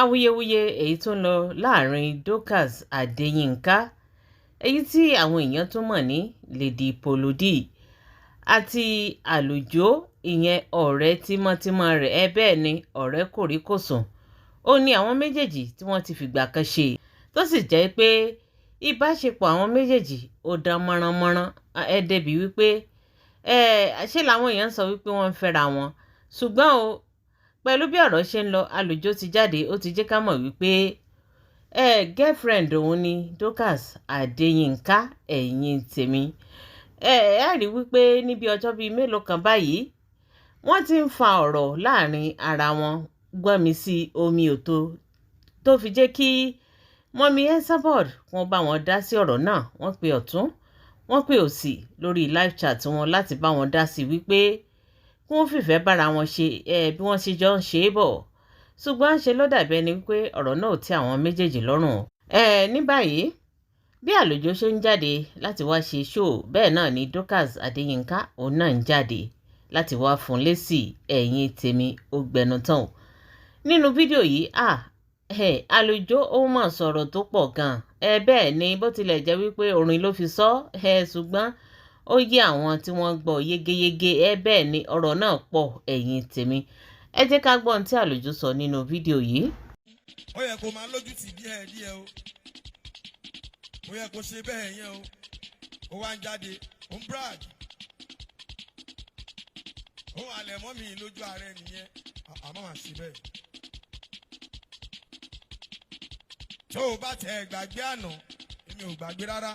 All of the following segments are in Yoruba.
awuyewuye èyí tó ń lọ láàrin Dorcas Adeyinka èyí tí àwọn èèyàn tún mọ̀ ní Lady Polody àti Alujo ìyẹn ọ̀rẹ́ tímọ́tímọ́ rẹ̀ bẹ́ẹ̀ ni ọ̀rẹ́ kòríkòsùn ó ní àwọn méjèèjì tí wọ́n ti fìgbà kan ṣe tó sì jẹ́ pé ìbáṣepọ̀ àwọn méjèèjì ó dán mọ́ránmọ́rán débi wípé ṣé làwọn èèyàn sọ wípé wọ́n ń fẹ́ra wọn ṣùgbọ́n o pẹ̀lú bí ọ̀rọ̀ ṣe ń lọ Alujo ti jáde ó ti jẹ́ ká mọ̀ wípé girlfriend òun ni Dorcas Adeyinka ẹ̀yin tèmi rí wípé níbi ọjọ́ bíi mélòó kan báyìí wọ́n ti ń fa ọ̀rọ̀ láàrin ara wọn gbọ́nmi sí omi òtó tó fi jẹ́ kí mọ́mí Esabod wọ́n bá wọn dá sí ọ̀rọ̀ náà wọ́n pe ọ̀tún wọ́n pe òsì lórí live chat wọn láti bá wọn dá sí wípé kí wọ́n fìfẹ́ bára wọn ṣe bí wọ́n ṣe jọ ń ṣe é bọ̀ ṣùgbọ́n ṣe ló dàbí ẹni wípé ọ̀rọ̀ náà ò tẹ́ àwọn méjèèjì lọ́rùn ní báyìí bí Alujo ṣe ń jáde láti wá ṣe ṣóò bẹ́ẹ̀ náà ni Dorcas Adeyinka òun náà ń jáde láti wá fún lésì ẹ̀yin tèmi ó gbẹnu tán o nínú fídíò yìí Alujo ó mọ̀ sọ̀rọ̀ tó pọ̀ gan bẹ́ẹ̀ ni bó tilẹ̀ jẹ́ wípé orin ló fi sọ ṣùgbọ́n ó yé àwọn tí wọ́n gbọ́ yégéyégé bẹ́ẹ̀ ni ọ̀rọ̀ náà pọ̀ ẹ̀yin tèmi ẹ jẹ́ ká gbọ́ ohun tí Alujo sọ nínú fídíò yìí. ó yẹ kó máa lójú tì díẹ̀ o ó yẹ kó ṣe bẹ́ẹ̀ yẹn o ó wá ń jáde ó ń brag ó wà lẹ̀ mọ́ mi lójú ààrẹ nìyẹn àmọ́ màá ṣe bẹ́ẹ̀. tó o bá tẹ gbàgbé àná èmi ò gbàgbé rárá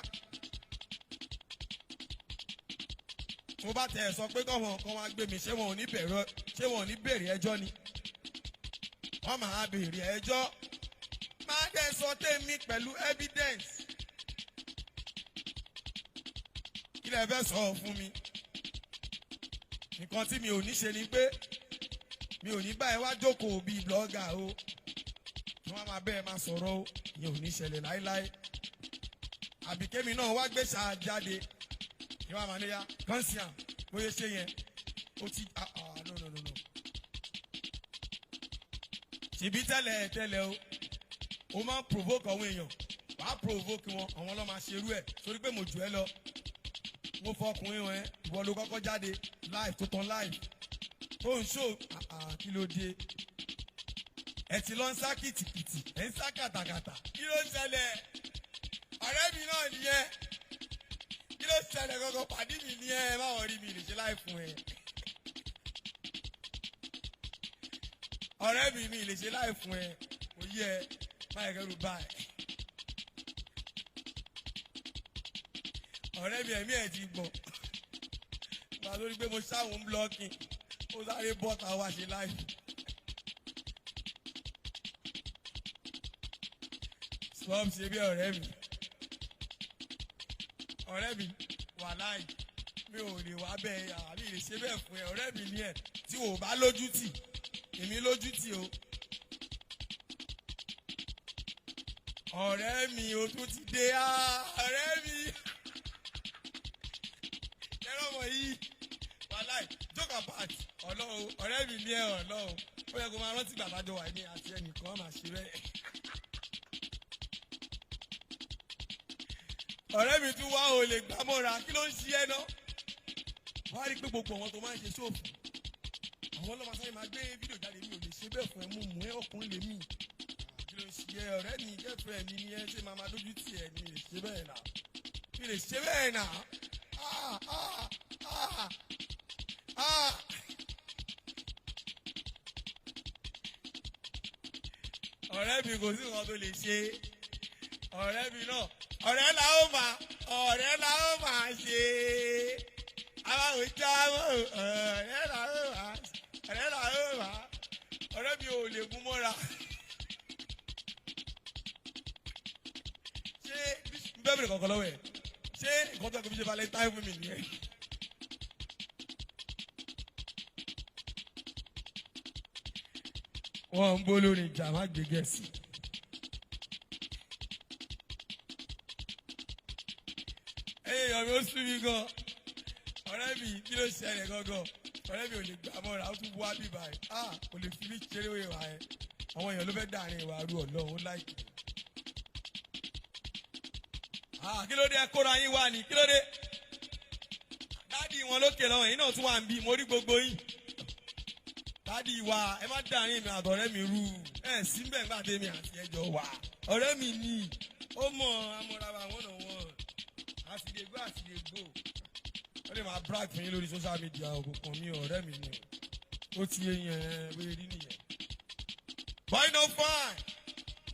mo bá tẹ sọ pé kọ́mọ kan wá gbé mi ṣé wọn ò ní bèrè ẹjọ́ ni wọ́n máa bèrè ẹjọ́ máa dẹ̀ sọ tèmi pẹ̀lú evidence kí lẹ fẹ́ sọ fún mi nǹkan tí mi ò ní ṣe ni pé mi ò ní bá ẹ wá jókòó bíi blọ́gà o kí wọ́n máa bẹ́ẹ̀ máa sọ̀rọ̀ o ìyẹn ò ní ṣẹlẹ̀ láéláé àbíkémi náà wá gbé ṣáà jáde kí wọ́n máa níyà kọ́ńsíàm bóyá ṣe yẹn ó ti no ṣèbí tẹ́lẹ̀ o máa ń provoke àwọn èèyàn wàá provoke wọn àwọn ọlọ́mọ aṣerú ẹ̀ torí pé mo jù ẹ́ lọ mo fọkùnrin wọn ìwọ ló kọ́kọ́ jáde live tó tán live tó ń ṣó kí ló dé ẹ ti lọ ń sá kìtìkìtì ẹ ń sá kàtàkàtà kí ló ṣẹlẹ̀ ọ̀rẹ́ mi náà nìyẹn kí ló ṣẹlẹ̀ gangan pàdé mi ní ẹ báwọn rí mi lè ṣe láì fún ẹ ọ̀rẹ́ mi lè ṣe láì fún ẹ òye ẹ máa kẹrù báyìí ọ̀rẹ́ mi ẹ̀mí ẹ̀ ti gbọ̀n gbà lórí pé mo ṣáwọn blọ́ọ̀kì ó sáré bọ́ta wá ṣe láì swap ṣe bí ọ̀rẹ́ mi wà láì mi ò lè wá bẹ́ẹ̀ àbí lè ṣe bẹ́ẹ̀ fún ẹ ọ̀rẹ́ mi ní ẹ̀ tí ò bá lójú tì èmi lójú tì o ọ̀rẹ́ mi o tún ti dé ọ̀rẹ́ mi ẹ̀rọ ọmọ yìí wà láì joke apart ọlọ́run ọ̀rẹ́ mi ní ẹ̀ ọlọ́run ó yẹ kó máa rántí bàbá jọ wà ní àti ẹnìkan máa ṣe bẹ́ẹ̀. ọ̀rẹ́ mi tún wá o lè gbá mọ́ra kí ló ń ṣe ẹ́ náà wọ́n á rí pé gbogbo àwọn tó máa ń ṣe ṣòfò àwọn ọlọ́mọ sáré máa gbé fídíò jáde mi ò lè ṣe bẹ́ẹ̀ fún ẹ mú mú ẹ ọkùnrin lè mí kí ló ń ṣe ẹ ọ̀rẹ́ mi gẹ́fẹ́ mi ni ẹ ṣe máa máa dójú tì ẹ ní lè ṣe bẹ́ẹ̀ náà mi lè ṣe bẹ́ẹ̀ náà ọ̀rẹ́ mi kò sí nǹkan tó lè ṣe ọ̀rẹ́ mi náà ọ̀rẹ́ la ó máa ṣe àwọn òjá ọ̀rẹ́ la ó máa ọ̀rẹ́ mi ò lè gún mọ́ra ṣé n bẹ́ẹ̀ bẹ̀rẹ̀ kọ̀ọ̀kan lọ́wọ́ ẹ̀ ṣé nǹkan tó kọ́ fi ṣe valentine fún mi nìyẹn. wọ́n ń bó lórí ìjà má gbé gẹ̀ẹ́sì. ọ̀rẹ́ ó sún mi gan ọ̀rẹ́ mi kí ló ṣẹlẹ̀ gangan ọ̀rẹ́ mi ò lè gbà mọ́ra ó tún wá bíbá ẹ̀ kò lè fi mí ṣeré òye wà ẹ̀ àwọn èèyàn ló fẹ́ dàrin ìwà arú ọlọ́run ó láìpẹ́. Kí ló dé ẹ kóra yín wá ní kí ló dé dádì wọn lókè lọ́wọ́ yìí náà tún wà ń bí mo rí gbogbo yín dádì wa ẹ má dàrin mi àtọ̀rẹ́ mi rú ẹ síbẹ̀ nígbà tèmi àti ẹjọ́ wà ọ̀rẹ́ mi ní ó mọ̀ amọ̀ràwà wọn náà wọn àfìdègbò ó lè máa brag fún yín lórí social media òkùnkùn mi ọ̀rẹ́ mi ni ó ti yẹn bóyá rí nìyẹn. Boy no fine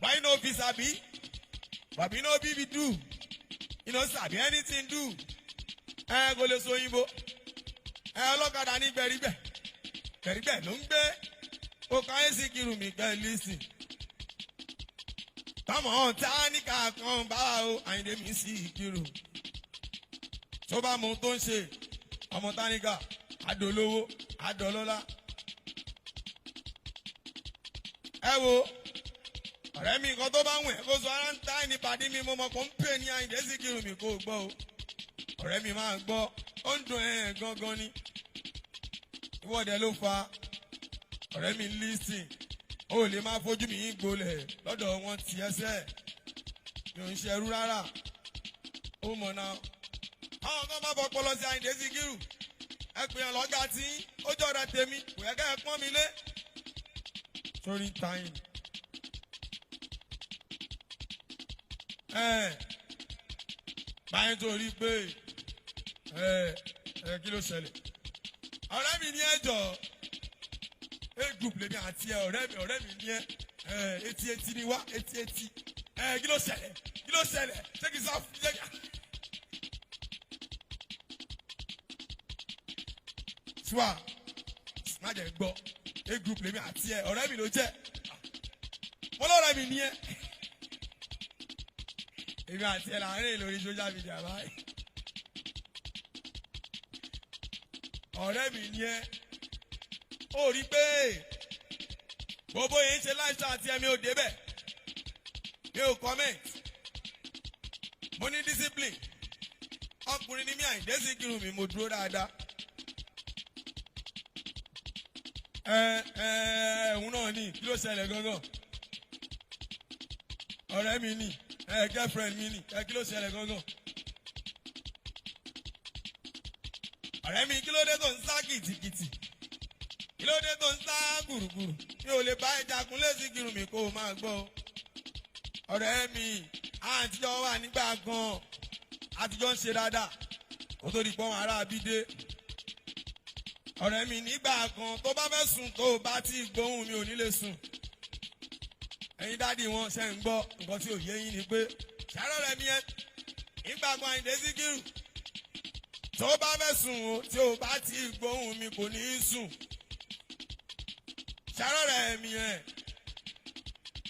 boy no be sabi babi no be be do you no sabi anything do kò lè so òyìnbó ọlọ́kadà ní gbẹ̀rígbẹ̀ ló ń gbé òkà ẹ̀sìn kiri mi gbẹ̀ lísìn tọmọ táníkà kan bá o Àyìndé mi sí kiri tó bá mọ tó ń ṣe ọmọ táníkà adolówó adọlọ́lá ẹ wo ọ̀rẹ́ mi nǹkan tó bá wù ẹ́ kó sọ ara ń ta ẹni pàdé mi mo mọ̀ kó ń pè ní Àyìndé sí kiri mi kó gbọ́ o ọ̀rẹ́ mi máa gbọ́ ó ń dùn gangan ni ìwọ́de ló fa ọ̀rẹ́ mi lísìn ó lè máa fojú mi gbolẹ̀ lọ́dọ̀ wọn ti ẹsẹ̀ mi ò ń ṣerú rárá ó mọ̀ náà àwọn kan bá bọ̀ pọ̀ lọ sí Àyìndé Síkírù ẹ pè é lọ́gà tí ó jọra tèmi kò yẹ ká ẹ pọ́n mi lé sórí táyìn báyìí tó rí pé kí ló ṣẹlẹ̀ ọ̀rẹ́ mi ní ẹjọ́ group lèmi àti ọ̀rẹ́ mi ní etí ni wá etí kí ló ṣẹlẹ̀ ṣé kí n sọ fún yẹn. Ṣùwà má jẹ́ gbọ́ group lèmi àti ọ̀rẹ́ mi ló jẹ́ mo lọ́rẹ́ mi ní èmi àti láàárín lórí social media báyìí. Ọ̀rẹ́ mi ní ó rí pé gbogbo yìí ń ṣe lifestyle àti ẹ̀mí ò débẹ̀ mi ò comment mo ní discipline ọkùnrin ní mi Àyìndé Síkírù mi mo dúró dáadáa ẹ̀hún náà ní kí ló ṣẹlẹ̀ gangan ọ̀rẹ́ mi ní girlfriend mi ní kí ló ṣẹlẹ̀ gangan. Ọ̀rẹ́ mi kí ló dé tó ń sá kìtìkìtì kí ló dé tó ń sá gùrùgùrù mi ò lè bá ẹja kúnlé Síkírù mi kó o máa gbọ́ ọ̀rẹ́ mi àtijọ́ wà nígbà gan àtijọ́ ń ṣe dáadáa kó tó di pọ́n ará abídé ọ̀rẹ́ mi nígbà kan tó bá fẹ́ sùn tó o bá ti gbóhùn mi ò ní lè sùn ẹ̀yin dádì wọn ṣe ń gbọ́ nǹkan tí ò yé yín ni pé ṣàrọ̀ rẹ̀ mi yẹn nígbà kan Àyìndé Síkírù tó bá fẹ́ sùn o tí o bá ti gbóhùn mi kò ní í sùn ṣàrọ̀ rẹ̀ mi yẹn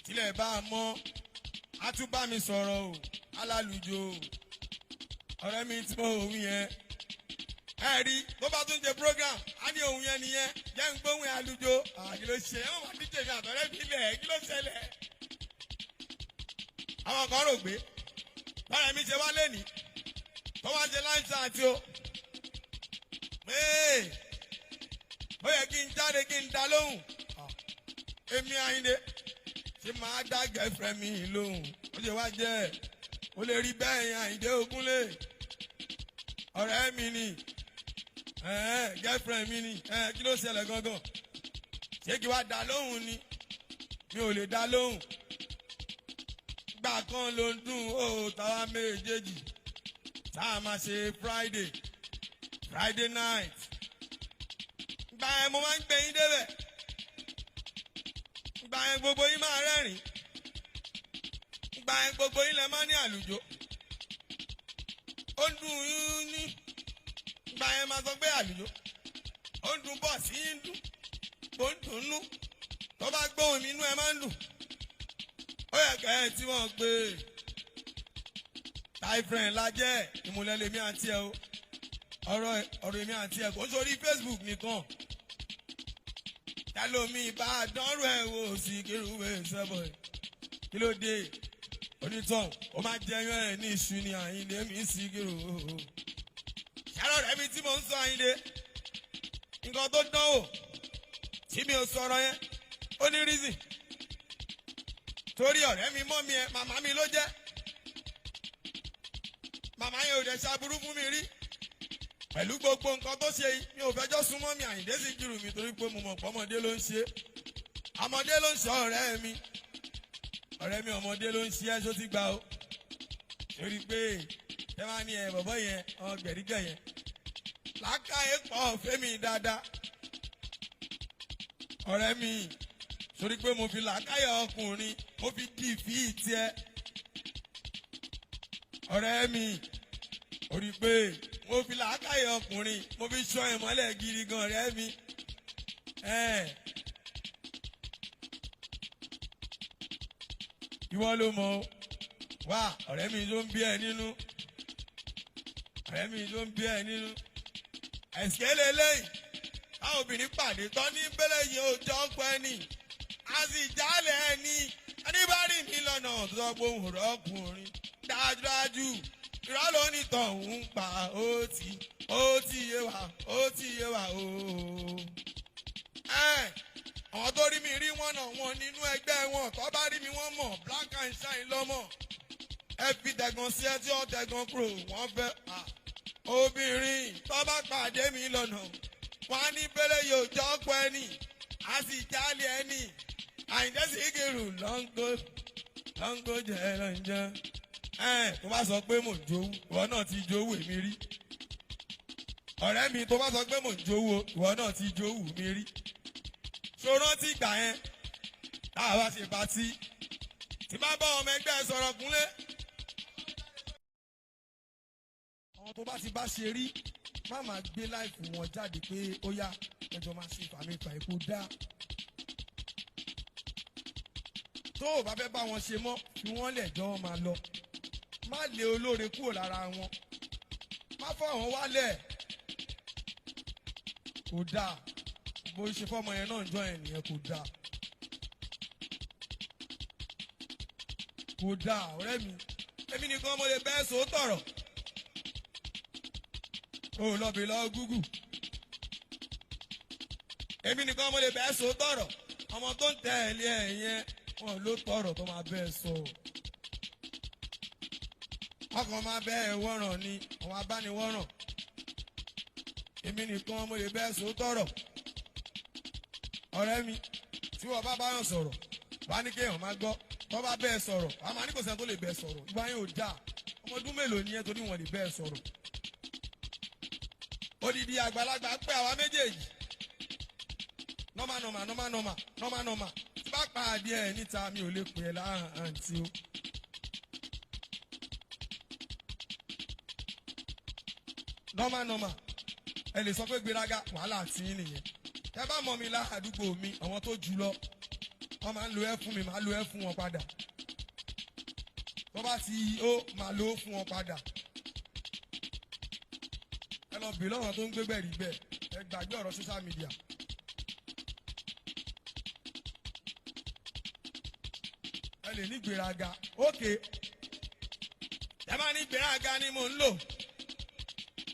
tilẹ̀ bá a mọ́ a tún bá mi sọ̀rọ̀ o alálùjọ ọ̀rẹ́ mi tí mo òun yẹn ẹ rí tó bá tún jẹ program á ní òun yẹn nìyẹn jẹ́ ń gbóhùn àlùjọ kí ló ṣe ẹ̀ wọ́n ti tèmi àtọ̀rẹ́ mi lẹ̀ kí ló ṣẹlẹ̀ àwọn kan rò pé bára mi ṣe wá lẹ́nìí tó wá jẹ láìsàn àti o ó yẹ kí n jáde kí n dá lóhùn èmi Àyìndé ṣe máa dá girlfriend mi lóhùn ó ṣe wá jẹ́ ó lè rí bẹ́ẹ̀ yẹn Àyìndé Ògúnlé ọ̀rẹ́ mi ni girlfriend mi ni kí ló ṣẹlẹ̀ gangan ṣé kí wá dá lóhùn ni mi ò lè dá lóhùn gbà kan ló ń dùn ó tàwa méjèèjì tá a máa ṣe Friday night gbà yẹn mo máa ń gbé yín débẹ̀ gbà yẹn gbogbo yín máa rẹ́rìn gbà yẹn gbogbo yín lẹ máa ní àlùjọ ó dùn yín ní gbà yẹn máa sọ pé àlùjọ ó dùn bọ̀ sí yín dùn ó ń dùn nú tó bá gbóhùn mi inú ẹ máa ń dùn ó yẹ kẹ́ ẹ tí wọ́n gbé táì friend la jẹ́ ìmùlẹ̀ lèmi àti ẹ o ọ̀rọ̀ èmi àti ẹ kò ń sórí Facebook nìkan tẹlomi bá dánrù ẹ wò Síkírù sẹ́bọ̀ ẹ̀ kí ló dé onítàn ó máa jẹyàn ẹ ní iṣu ni Àyìndé mi Síkírù ṣàrọ̀ rẹ̀ mi tí mo ń sọ Àyìndé nǹkan tó dánwò tí mi ò sọ̀rọ̀ yẹn ó ní reason torí ọ̀rẹ́ mi mọ́ mi ẹ màmá mi ló jẹ́ màmá yẹn ò dẹ̀ ṣàbúrú fún mi rí pẹ̀lú gbogbo nǹkan tó ṣe mi ò fẹjọ́ súnmọ́ mi Àyìndé sì jùrù mi torí pé mo mọ̀ pé ọmọdé ló ń ṣe ọmọdé ló ń ṣe ọ̀rẹ́ mi ọmọdé ló ń ṣe ẹ́ só ti gbà ó torí pé ẹ máa ní ẹ bọ̀bọ̀ yẹn ọmọ gbẹ̀rígẹ̀ yẹn làákàyè pọ̀ fẹ́mi dáadáa ọ̀rẹ́ mi torí pé mo fi làákàyè ọkùnrin mo fi dì fí tiẹ̀ ọ̀rẹ́ mi orí pé mo fi làákàyè ọkùnrin mo fi ṣọ́ ìmọ́lẹ̀ gidi gan ọ̀rẹ́ mi ìwọ ló mọ̀ wá ọ̀rẹ́ mi ló ń bí ẹ nínú ọ̀rẹ́ mi ló ń bí ẹ nínú ẹ̀sìkẹ́ lélẹ́yìn táwọn obìnrin pàdé tán ní bẹ́lẹ̀ yìí ó jọ pẹ́ ni a sì jálẹ̀ ẹni ẹni bá rí mi lọ́nà tó sọ pé òun rọ́ọ̀kùnrin dájúdájú irọ́ ló ní tọ̀hún pa ó ti yé wa ooo. àwọn tó rí mi rí wọn náà wọn nínú ẹgbẹ́ wọn tó bá rí mi wọ́n mọ̀ black and shine lọ́mọ ẹ fi tẹ̀gàn sí ẹ tí ó tẹ̀gàn kúrò wọ́n fẹ́ obìnrin tó bá pàdé mi lọ́nà wọn á ní pélé yóò jọ́ pẹ́ ni a sì jálẹ̀ ẹni Àyìndé Síkírù lọ́ngó jẹ́ lọ́njọ́ tó bá sọ pé mò ń jowú ìwọ náà ti jowú èmi rí ọ̀rẹ́ mi tó bá sọ pé mò ń jowú ìwọ náà ti jowú mi rí ṣòro ti gbà yẹn táwa bá ṣe patí tí bá bá ọmọ ẹgbẹ́ sọ̀rọ̀ kúnlẹ̀ àwọn tó bá ti bá ṣe rí má máa gbé láìfù wọn jáde pé ó yá ẹjọ́ máa ṣe ìfàmìfà èkó dá tó o bá fẹ́ bá wọn ṣe mọ́ fi wọ́n lẹ̀ jọ́ wọn máa lọ má lé olóore kúrò lára wọn má fọ́ àwọn wálẹ̀ kò dáa bó ṣe fọ́mọ yẹn náà ń jọ yẹn nìyẹn kò dáa kò dáa ọ̀rẹ́ mi èmi nìkan mo lè bẹ́ẹ̀ sọ tọ̀rọ̀ o lọ bè lọ gúgù èmi nìkan mo lè bẹ́ẹ̀ sọ tọ̀rọ̀ ọmọ tó ń tẹ̀lé ẹ̀ yẹn wọn ló tọ̀rọ̀ tó máa bẹ́ẹ̀ sọ ọkàn máa bẹ́ẹ̀ wọ́ràn ni àwọn abániwọ́ràn èmi nìkan mo lè bẹ́ẹ̀ sọ tọ̀rọ̀ ọ̀rẹ́ mi tí wọ́n bá báyọ̀ sọ̀rọ̀ wá ní kéèyàn máa gbọ́ tó bá bẹ́ẹ̀ sọ̀rọ̀ àmọ́ ní kò sẹ́ni tó lè bẹ́ẹ̀ sọ̀rọ̀ ìgbà yẹn ò dáa ọmọ ọdún mélòó ni ẹ tó ní wọn lè bẹ́ẹ̀ sọ̀rọ̀ odidi àgbàlagbà pé àwa méjèèjì nọ́mà tí bá pa adìẹ níta mi ò lè pè é láàǹtí o. nọ́mà ẹ lè sọ pé gbéraga wàhálà tí ń nìyẹn ẹ bá mọ̀ mi ládùúgbò mi àwọn tó jù lọ wọ́n máa ń lo ẹ fún mi máa lo ẹ fún wọn padà tó bá ti ó máa lo ó fún wọn padà ẹ lọ bèèrè lọ́wọ́ tó ń gbégbẹ́ rí bẹ́ẹ̀ ẹ gbàgbé ọ̀rọ̀ social media. ẹ lè ní gbéraga ókè ẹ máa ní gbéraga ni mò ń lò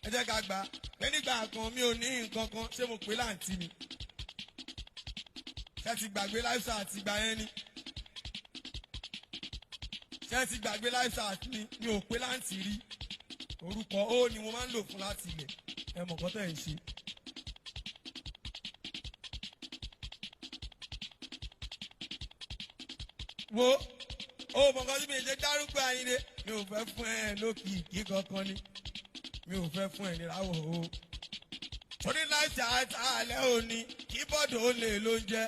ẹ jẹ́ ká gbà pé nígbà kan mi ò ní nǹkan kan ṣé mo pè láǹtí ni ṣé ti gbàgbé lifestyle àti ìgbà yẹn ni ṣé ti gbàgbé lifestyle ni mi ò pè láǹtí rí orúkọ ó ni mo máa ń lò fún láti ilẹ̀ ẹ mọ̀ kọ́tẹ́ ẹ̀ ń ṣe. wo ó mọ̀ kọ́ sí mi ṣe dárúkọ Àyìndé mi ò fẹ́ fún ẹ lókìkí kankan ni mi ò fẹ́ fún ẹ níráwọ̀ o. torí láìsí àtàlẹ́ òní kíbọ̀dù ó lè ló ń jẹ́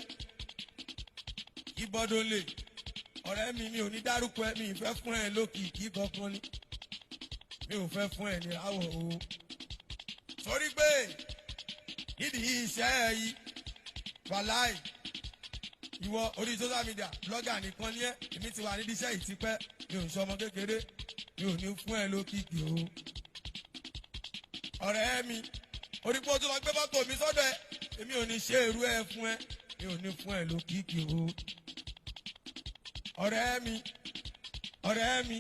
kíbọ̀dù ó lè ọ̀rẹ́ mi ò ní dárúkọ ẹ mi ì fẹ́ fún ẹ lókìkí kankan ni mi ò fẹ́ fún ẹ níráwọ̀ o. torí pé nídìí iṣẹ́ yìí wàláì ìwọ orí social media blogger nìkan ni ẹ èmi ti wà nídìí iṣẹ́ yìí tipẹ́ mi ò ń ṣọmọ kékeré mi ò ní fún ẹ lókìkí o. ọ̀rẹ́ mi orí pé o tún lọ gbé fọ́tò mi sọ́dọ̀ ẹ èmi ò ní ṣe irú ẹ fún ẹ mi ò ní fún ẹ lókìkí o. ọ̀rẹ́ mi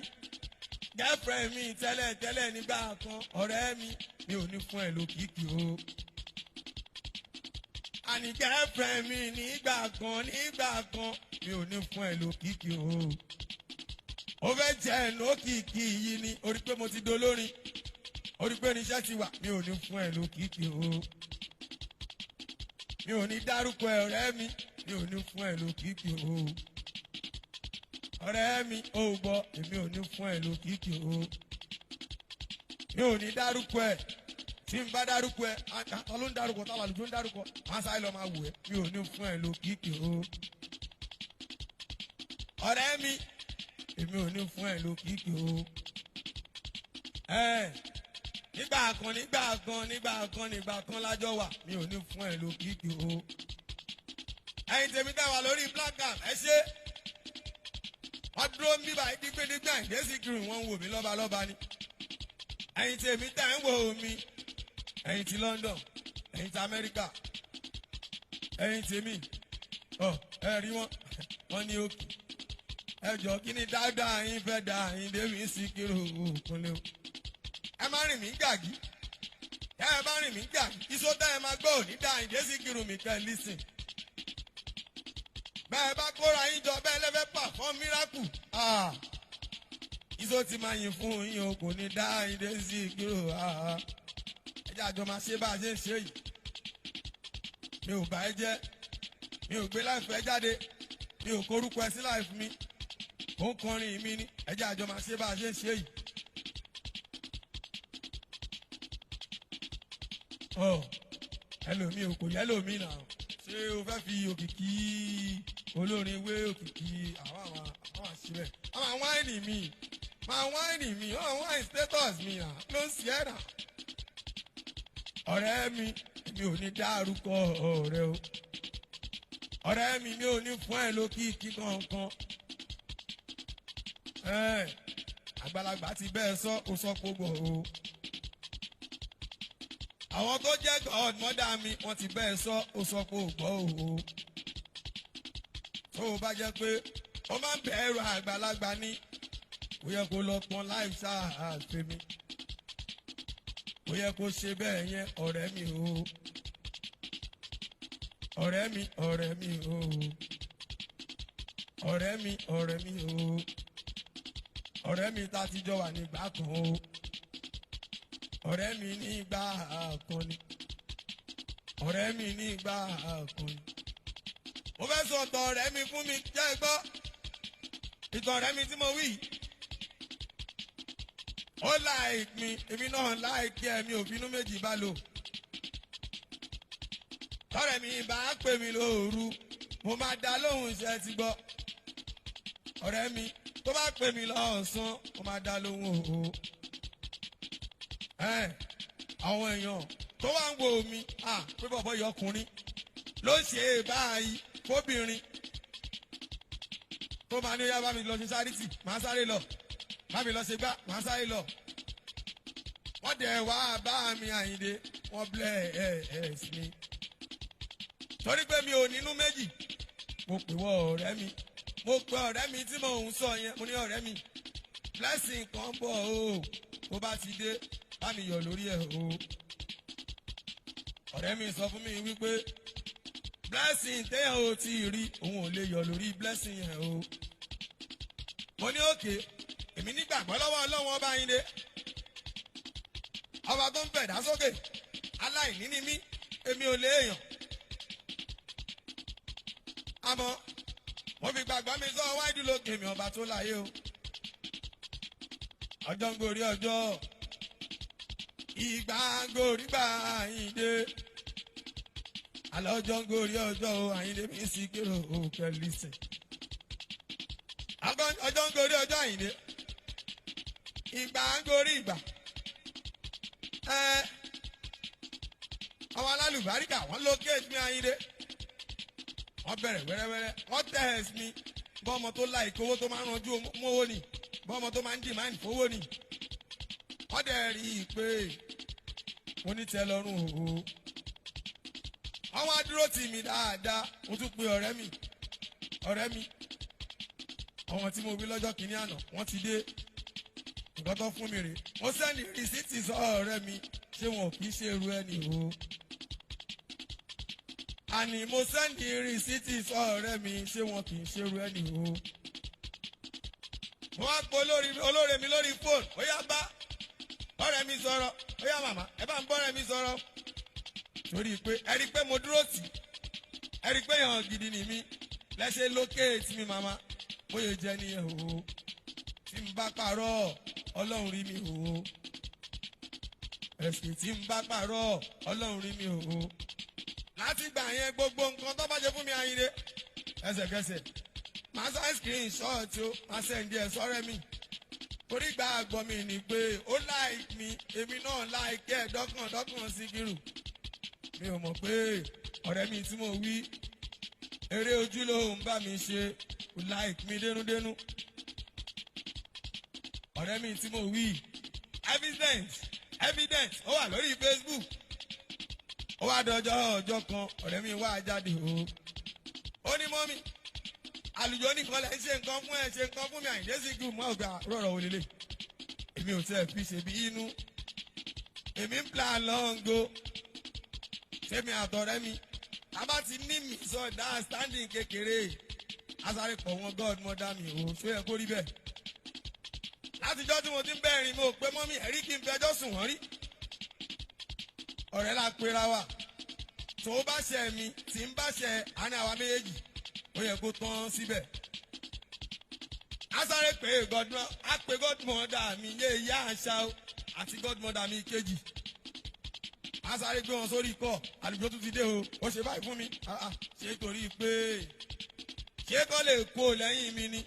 girlfriend mi tẹ́lẹ̀ nígbà kan ọ̀rẹ́ mi ò ní fún ẹ lókìkí o. àní girlfriend mi nígbà kan mi ò ní fún ẹ lókìkí o. Ó fẹ́ jẹ́ ẹ̀ lókìkí yìí ni orí pé mo ti dolórin. Orí pé irinṣẹ́ ti wà mi ò ní fún ẹ lókìkí o. Mi ò ní dárúkọ ẹ ọ̀rẹ́ mi mi ò ní fún ẹ lókìkí o. Ọ̀rẹ́ mi ò gbọ́ èmi ò ní fún ẹ lókìkí o. Mi ò ní dárúkọ ẹ tí n bá dárúkọ ẹ àwọn ló ń dárúkọ táwọn àlùjọ ń dárúkọ wọn sáré lọ máa wù ẹ mi ò ní fún ẹ lókìkí o. Ọ̀rẹ́ mi èmi ò ní fún ẹ lókìkí o. Nígbà kan lájọ wà mi ò ní fún ẹ lókìkí o. Ẹ̀yin tèmi tẹ́ wà lórí black cap ẹ ṣe wọ́n dúró ń bíbá dígbédégbé ìdésí kiri wọ́n ń wò mí lọ́balọ́ba ni. Ẹ̀yin tèmi tẹ́ ń wò mí ẹ̀yin ti London ẹ̀yin ti America ẹ̀yin tèmi ẹ rí wọ́n ní òkè ẹ jọ kí ni dáadáa yín fẹ́ da yín débi sí kiri òkúnlé o. Ẹ má rìn mí gàgí ẹ bá rìn mí gàgí iṣó tẹ́ ẹ máa gbọ́ òní dá ìdésí kiri mi kẹ́ lísìn. Bẹ́ẹ̀ bá kóra yín jọ bẹ́ẹ̀ lẹ́fẹ́ perform miracle. Iṣó ti máa yìn fún yín o kò ní dá ìdè sí ìgbéró. Ẹjẹ́ àjọ máa ṣe bá a ṣe ń ṣe yìí. Mi ò bá ẹ jẹ́, mi ò gbé láìfẹ́ jáde, mi ò korúkọ ẹ sí láìfún mi. Ó ń kọrin mi ní ẹjẹ́ àjọ máa ṣe bá a ṣe ń ṣe yìí. Ẹlòmíì ò kò yẹ lòmíì náà. Ṣé o fẹ́ fi òkìkí olórin wé òkìkí àwọn àṣìbẹ̀? Àwọn wáìnì mi, máa wáìnì mi, wáìnì status mi à ló ń ṣe ẹ̀dà. Ọ̀rẹ́ mi, mi ò ní dárúkọ ọ̀rẹ́ o. Ọ̀rẹ́ mi ò ní fún ẹ lókìkí kankan. Àgbàlagbà ti bẹ́ẹ̀ sọ, ó sọ gbogbo o. Àwọn tó jẹ́ godmother mi wọ́n ti bẹ́ẹ̀ sọ ó sọ pé ò gbọ́ o. Tó o bá jẹ́ pé ó máa ń bẹ̀rù àgbàlagbà ní kò yẹ kó lọ pọn láì ṣáàfẹ́ mi. Kò yẹ kó ṣe bẹ́ẹ̀ yẹn ọ̀rẹ́ mi o. Ọ̀rẹ́ mi o. Ọ̀rẹ́ mi o. Ọ̀rẹ́ mi tá ti jọ wà nígbà kan o. Ọ̀rẹ́ mi ní ìgbà kan ni. Ọ̀rẹ́ mi ní ìgbà kan ni. Mo fẹ́ sọ ọ̀tọ̀ ọ̀rẹ́ mi fún mi jẹ́ gbọ́. Ìtàn ọ̀rẹ́ mi tí mo wí. Ó like mi, èmi náà like ẹ̀ mi ò bínú méjì bá lò. Ọ̀rẹ́ mi bá pè mí lóru, mo máa dá lóhùn iṣẹ́ ti gbọ́. Ọ̀rẹ́ mi tó bá pè mí lọ́sàn, mo máa dá lóhùn o. Àwọn èèyàn tó wá ń wo mi pé bọ̀bọ̀ yọ ọkùnrin ló ṣe é báyìí fóbìnrin tó máa ní ó yá bá mi lọ ṣe sáríìtì máa sáré lọ bá mi lọ ṣe gbá máa sáré lọ. Wọ́n dẹ̀ wá bá mi Àyìndé wọ́n bless mi torí pé mi ò nínú méjì. Mo pè wọ ọ̀rẹ́ mi, mo pe ọ̀rẹ́ mi tí mò ń sọ yẹn, mo ní ọ̀rẹ́ mi blessing kan bọ̀ o bó bá ti dé bá mi yọ̀ lórí ẹ̀ o. Ọ̀rẹ́ mi sọ fún mi wípé blessing téèyàn ò tí ì rí òun ò lè yọ̀ lórí blessing yẹn o. Mo ní òkè èmi nígbàgbọ́ lọ́wọ́ Ọlọ́run ọba Àyìndé ọba tó ń fẹ̀dá sókè aláìní ni mí èmi ò léèyàn. Àmọ́ mo fi gbàgbọ́ mi sọ wáìdì lókè mi ọba tó láyé o. Ọjọ́ ń gorí ọjọ́ ìgbà gorí gbà Àyìndé alọ́jọ́ ń gorí ọjọ́ Àyìndé mi sì kérò òkè lísìn. Ọjọ́ ń gorí ọjọ́ Àyìndé ìgbà ń gorí ìgbà. Àwọn alálùbáríkà wọ́n locate mi Àyìndé wọ́n bẹ̀rẹ̀ wẹ́rẹ́wẹ́rẹ́ wọ́n test mi bọ́mọ tó láìkó owó tó máa ń ranjú mówó ni bọ́mọ tó máa ń demand fowó ni. Wọ́n dẹ̀ rí i pé mo ní tẹ́ lọ́rùn o. Wọ́n wá dúró tì mí dáadáa. Mo tún pe ọ̀rẹ́ mi àwọn tí mo wí lọ́jọ́ kìíní àná wọ́n ti dé nǹkan tó fún mi rè. Mo sẹ́ni rìsíìtì sọ ọ̀rẹ́ mi ṣé wọn ò kì í ṣe irú ẹni o. àní mo sẹ́ndì rìsítì sọ̀rẹ́ mi ṣé wọn kì í ṣerú ẹni o. mo wá pe olóore mi lórí fóònù ó yá bá ọ̀rẹ́ mi sọ̀rọ̀ ó yá màmá ẹ bá ń bọ́rẹ́ mi sọ̀rọ̀ torí pé ẹ rí i pé mo dúró tì ẹ rí i pé èèyàn gidi ni mí lẹ́sẹ̀ lókèétì mi màmá bóyá jẹ́ nìyẹn o tí n bá pààrọ̀ ọlọ́run rí mi o ẹ̀sìn tí n bá pààrọ̀ ọlọ́run rí mi o láti gbà yẹn gbogbo nǹkan tó bá jẹ fún mi Ayinde ẹsẹ̀kẹsẹ̀ màá sá screen shot o màá sẹ́ndí ẹ̀ sọ́rẹ́ mi torí gba àgbọ̀ mi ni pé ó like mi èmi náà like ẹ̀ dọ́kàn Síkírù mi ò mọ̀ pé ọ̀rẹ́ mi tí mo wí eré ojú ló ń bá mi ṣe ó like mi dénúdénú ọ̀rẹ́ mi tí mo wí evidence ó wà lórí Facebook ó wá dọjọ́ ọjọ́ kan ọ̀rẹ́ mi wá jáde o ó ní mọ́mí àlùjọ nìkan lẹ́ ń ṣe nǹkan fún ẹ ṣe nǹkan fún mi Àyìndé Síkírù mọ́ ọ̀gá rọ̀rọ̀ wò lélẹ̀ èmi ò tẹ́ fi ṣe bí inú èmi ń plan lọ́ngo ṣémi àtọ̀rẹ́ mi abá ti ní mi sọ dá standing kékeré asáré pọ̀ wọn godmother mi ò ṣó yẹ kó rí bẹ́ẹ̀ látijọ́ tí mo ti ń bẹ̀rin mo pé mọ́mí ẹ̀rí kí n fẹjọ́ sùn wọ́n rí ọ̀rẹ́ la pera wa tó bá ṣe mi tí ń bá ṣe àní àwa méjèèjì ó yẹ kó tán síbẹ̀ asáré pé godmother mi yé ìyá àṣà àti godmother mi kejì asáré gbé wọn sórí ikọ̀ àlùjọ tún ti dé o ó ṣe báyìí fún mi ṣé torí pé ṣé kọ́ lè kó lẹ́yìn mi ni